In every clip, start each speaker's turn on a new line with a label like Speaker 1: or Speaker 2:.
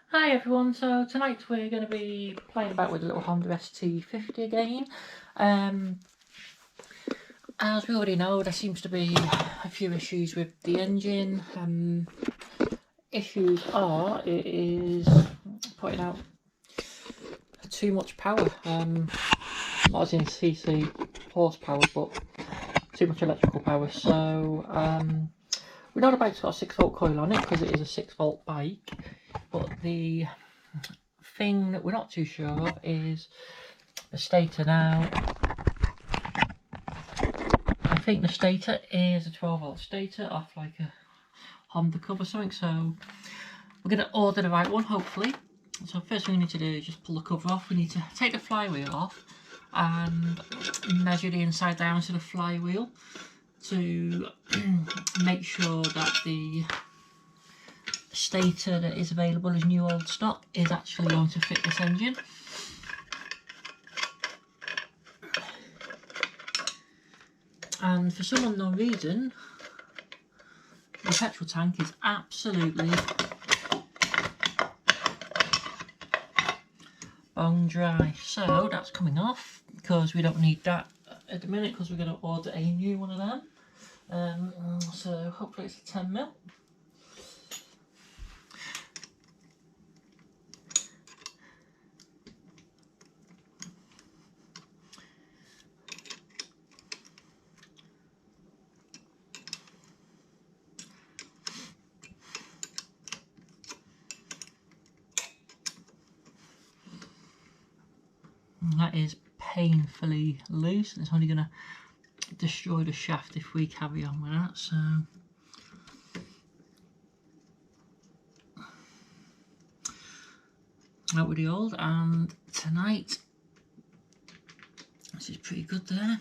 Speaker 1: Hi everyone, so tonight we're going to be playing about with the little Honda ST50 again. As we already know, there seems to be a few issues with the engine. Issues are, it is putting out too much power, not as in cc horsepower, but too much electrical power. So we know the bike's got a 6-volt coil on it because it is a 6-volt bike, but the thing that we're not too sure of is the stator. Now I think the stator is a 12-volt stator off like a Honda cover or something, so we're going to order the right one hopefully. So first thing we need to do is just pull the cover off. We need to take the flywheel off and measure the inside diameter of the flywheel to make sure that the stator that is available as new old stock is actually going to fit this engine. And for some unknown reason, the petrol tank is absolutely bone dry. So that's coming off because we don't need that at the minute because we're going to order a new one of them. So hopefully it's a 10mm. That is painfully loose, and it's only going to destroy the shaft if we carry on with that. So out with the old, and tonight this is pretty good there.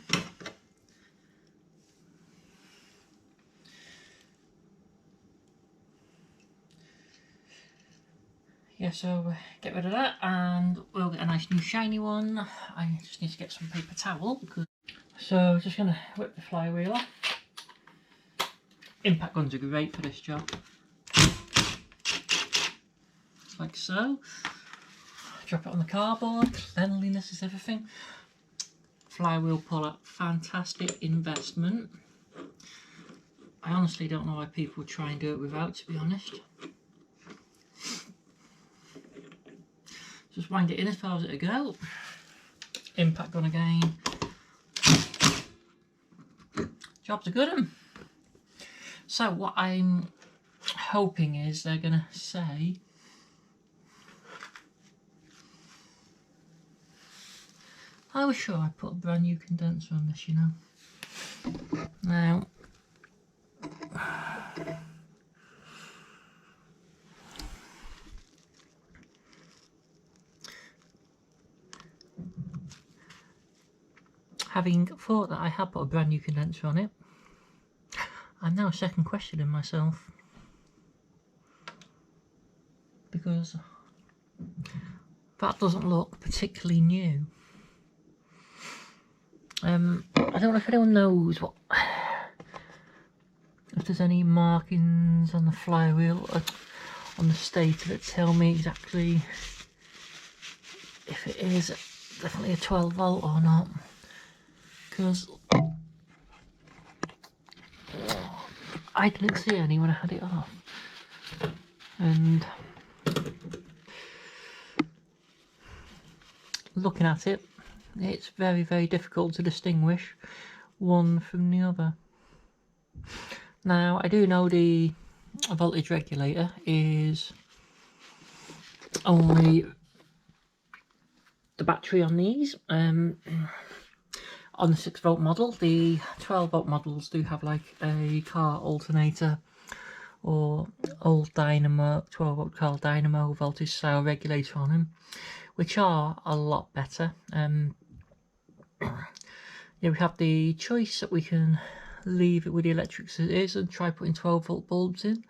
Speaker 1: Yeah, so get rid of that and we'll get a nice new shiny one. I just need to get some paper towel because... So just going to whip the flywheel off. Impact guns are great for this job. Like so. Drop it on the cardboard. Cleanliness is everything. Flywheel puller, fantastic investment. I honestly don't know why people try and do it without, to be honest. Just wind it in as far as it'll go. Impact gun again. Job's a good one. So what I'm hoping is they're going to say I was sure I put a brand new condenser on this, you know. Now having thought that I had put a brand new condenser on it, I'm now second questioning myself because that doesn't look particularly new. I don't know if anyone knows what, if there's any markings on the flywheel or on the stator that tell me exactly if it is definitely a 12-volt or not, because I didn't see any when I had it off, and looking at it, it's very, very difficult to distinguish one from the other. Now, I do know the voltage regulator is only the battery on these. On the 6-volt model, the 12-volt models do have like a car alternator or old dynamo, 12-volt car dynamo voltage style regulator on them, which are a lot better. Yeah, we have the choice that we can leave it with the electrics as it is and try putting 12-volt bulbs in,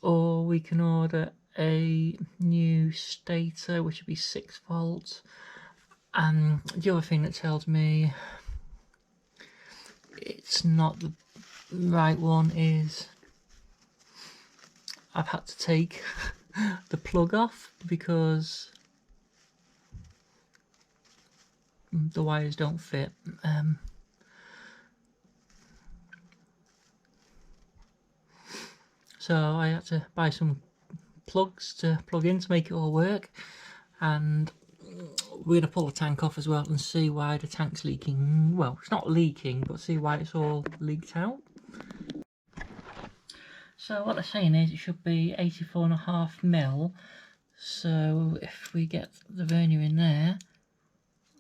Speaker 1: or we can order a new stator which would be 6 volts. And the other thing that tells me it's not the right one is I've had to take the plug off because the wires don't fit. So I had to buy some plugs to plug in to make it all work, and we're going to pull the tank off as well and see why the tank's leaking. Well, it's not leaking, but see why it's all leaked out. So what they're saying is it should be 84.5mm. So if we get the vernier in there,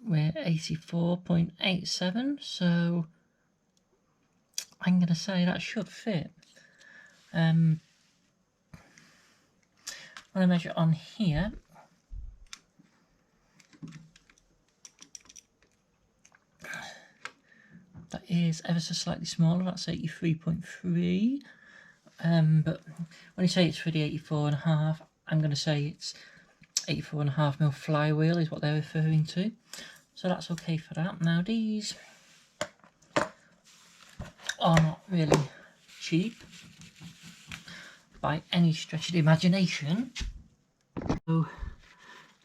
Speaker 1: we're 84.87. So I'm going to say that should fit. When I measure it on here, that is ever so slightly smaller, that's 83.3. But when you say it's for the 84.5, I'm going to say it's 84.5mm flywheel is what they're referring to. So that's okay for that. Now these are not really cheap by any stretch of the imagination. So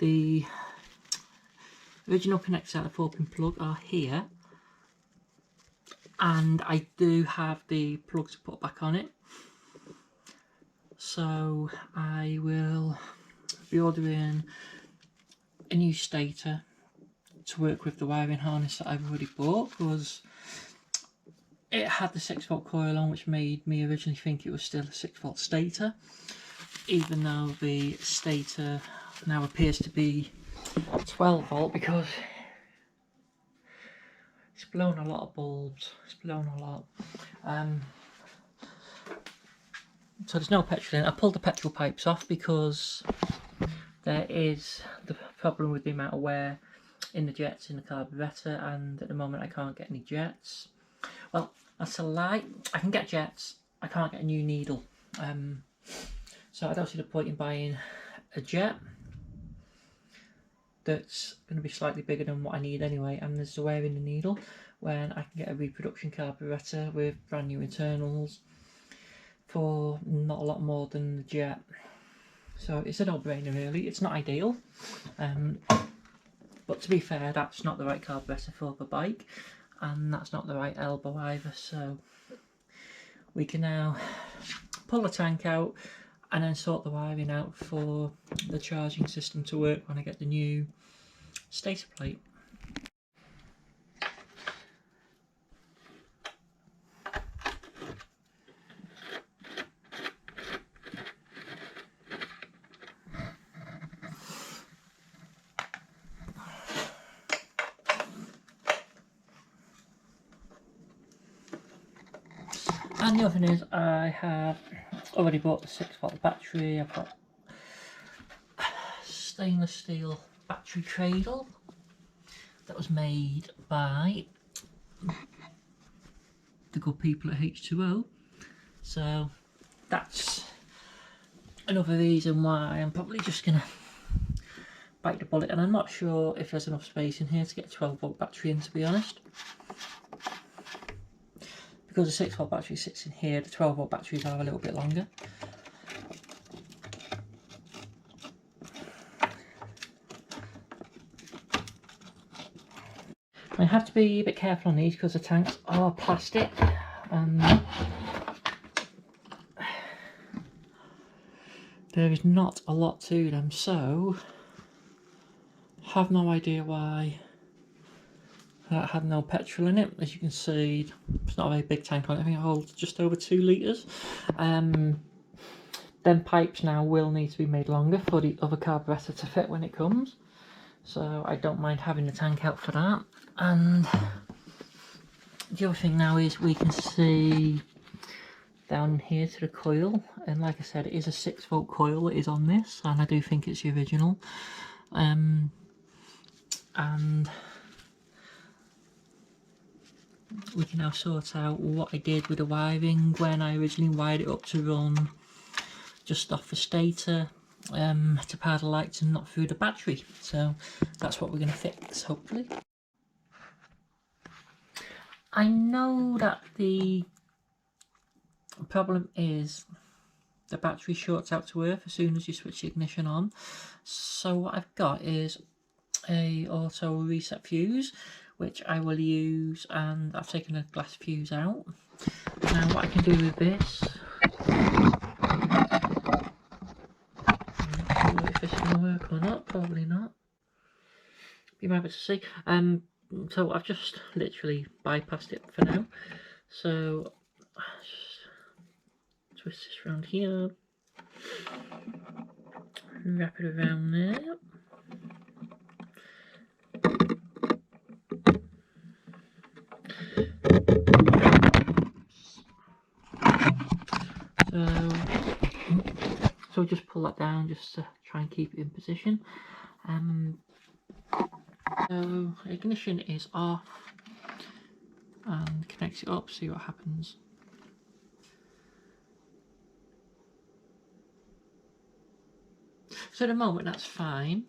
Speaker 1: the original connectors out of 4-pin plug are here, and I do have the plug to put back on it. So I will be ordering a new stator to work with the wiring harness that I've already bought, because it had the 6-volt coil on, which made me originally think it was still a 6-volt stator, even though the stator now appears to be 12-volt, because it's blown a lot of bulbs. It's blown a lot. So there's no petrol in it. I pulled the petrol pipes off because there is the problem with the amount of wear in the jets in the carburettor, and at the moment I can't get any jets. Well, that's a lie. I can get jets, I can't get a new needle. So I don't see the point in buying a jet that's going to be slightly bigger than what I need anyway, and there's the wear in the needle, when I can get a reproduction carburettor with brand new internals for not a lot more than the jet. So it's a no-brainer really. It's not ideal, but to be fair, that's not the right carburettor for the bike, and that's not the right elbow either. So we can now pull the tank out and then sort the wiring out for the charging system to work when I get the new stator plate. And the other thing is, I have already bought the 6-volt battery. I've got stainless steel battery cradle that was made by the good people at H2O. So that's another reason why I'm probably just gonna bite the bullet, and I'm not sure if there's enough space in here to get a 12-volt battery in, to be honest. Because the 6-volt battery sits in here, the 12-volt batteries are a little bit longer. I have to be a bit careful on these because the tanks are plastic, and there is not a lot to them, so I have no idea why that had no petrol in it. As you can see, it's not a very big tank on it. I think it holds just over 2 litres. Them pipes now will need to be made longer for the other carburettor to fit when it comes, so I don't mind having the tank out for that. And the other thing now is we can see down here to the coil, and like I said, it is a 6-volt coil that is on this, and I do think it's the original. And we can now sort out what I did with the wiring when I originally wired it up to run just off the stator to power the lights and not through the battery. So that's what we're going to fix, hopefully. I know that the problem is the battery shorts out to earth as soon as you switch the ignition on. So what I've got is a auto reset fuse, which I will use, and I've taken a glass fuse out. Now what I can do with this, I'm not sure if this is going to work or not, probably not. You might be able to see. So I've just literally bypassed it for now. So just twist this around here, wrap it around there. So just pull that down just to try and keep it in position. So ignition is off, and connects it up, see what happens. So at the moment that's fine.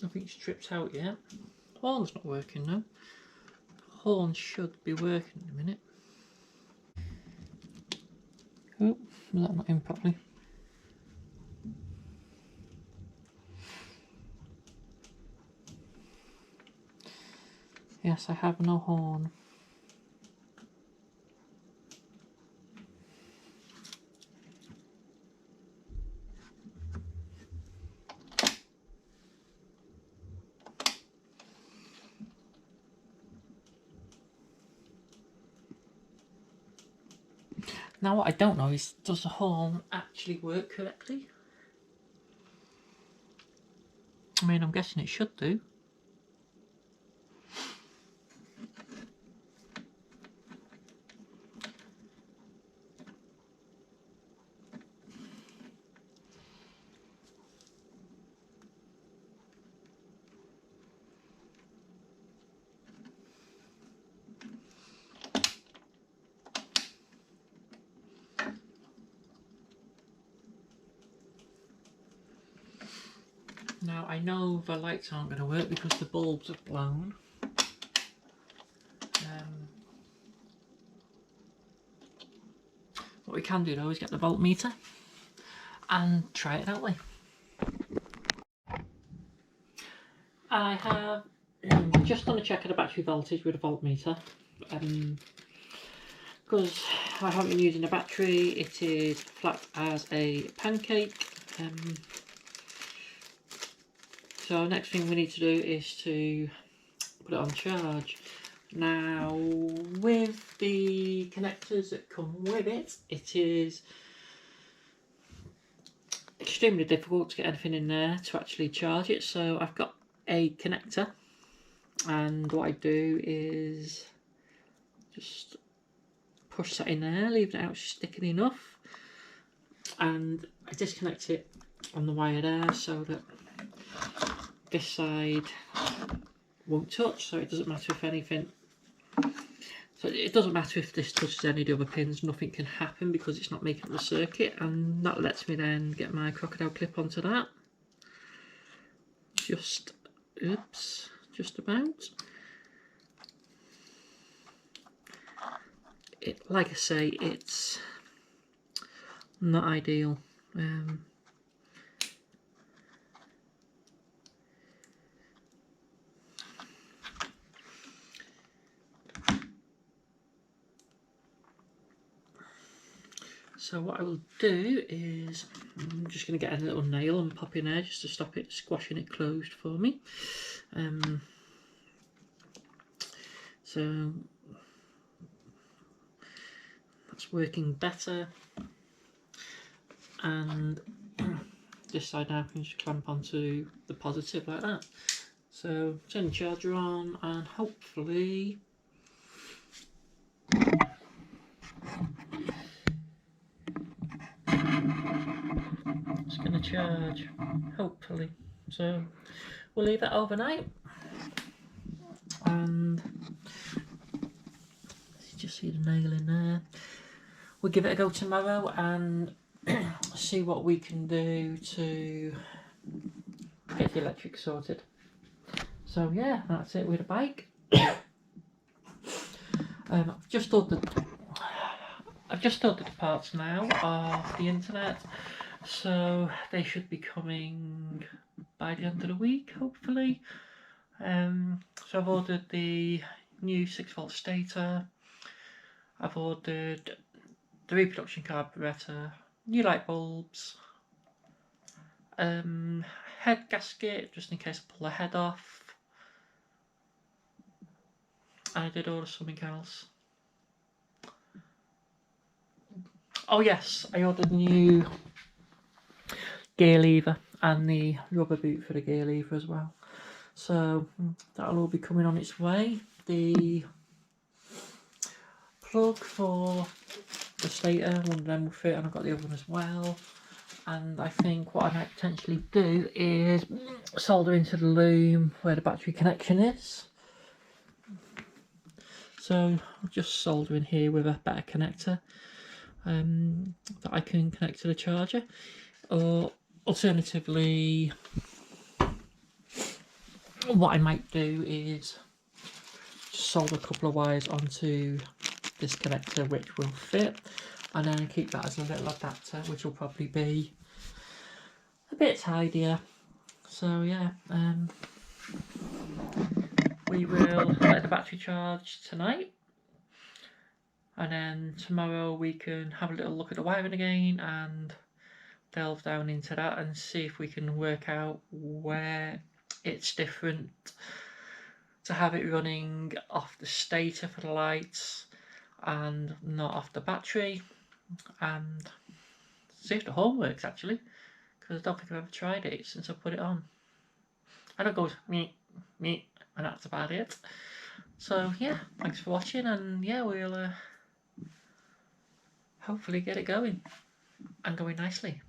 Speaker 1: Nothing's tripped out yet. Horn's not working now. Horn should be working in a minute. Oh, was that not in properly? Yes, I have no horn. Now what I don't know is, does the horn actually work correctly? I mean, I'm guessing it should do. Now I know the lights aren't going to work because the bulbs have blown. What we can do though is get the voltmeter and try it that way. I have just done a check of the battery voltage with a voltmeter. Because I haven't been using a battery, it is flat as a pancake. So next thing we need to do is to put it on charge. Now with the connectors that come with it, it is extremely difficult to get anything in there to actually charge it. So I've got a connector, and what I do is just push that in there, leave it out sticking enough, and I disconnect it on the wire there so that this side won't touch, so it doesn't matter if anything, so it doesn't matter if this touches any of the other pins, nothing can happen because it's not making up the circuit. And that lets me then get my crocodile clip onto that, just about. Like I say, it's not ideal. So what I will do is, I'm just going to get a little nail and pop in there just to stop it squashing it closed for me. So that's working better, and this side now can just clamp onto the positive like that. So turn the charger on, and hopefully it's going to charge, hopefully. So we'll leave it overnight, and you just see the nail in there. We'll give it a go tomorrow and see what we can do to get the electric sorted. So yeah, that's it with the bike. I've just ordered the parts now off the internet, so they should be coming by the end of the week, hopefully. So I've ordered the new 6-volt stator. I've ordered the reproduction carburetor, new light bulbs, head gasket just in case I pull the head off. I did order something else. Oh yes, I ordered the new gear lever and the rubber boot for the gear lever as well. So that'll all be coming on its way. The plug for the stator, one of them will fit, and I've got the other one as well. And I think what I might potentially do is solder into the loom where the battery connection is. So I'll just solder in here with a better connector that I can connect to the charger, or alternatively what I might do is just solder a couple of wires onto this connector which will fit, and then keep that as a little adapter, which will probably be a bit tidier. So yeah, we will let the battery charge tonight, and then tomorrow we can have a little look at the wiring again and delve down into that and see if we can work out where it's different to have it running off the stator for the lights and not off the battery, and see if the horn works actually, because I don't think I've ever tried it since I put it on. I know it goes me, and that's about it. So yeah, thanks for watching, and yeah, we'll hopefully get it going and going nicely.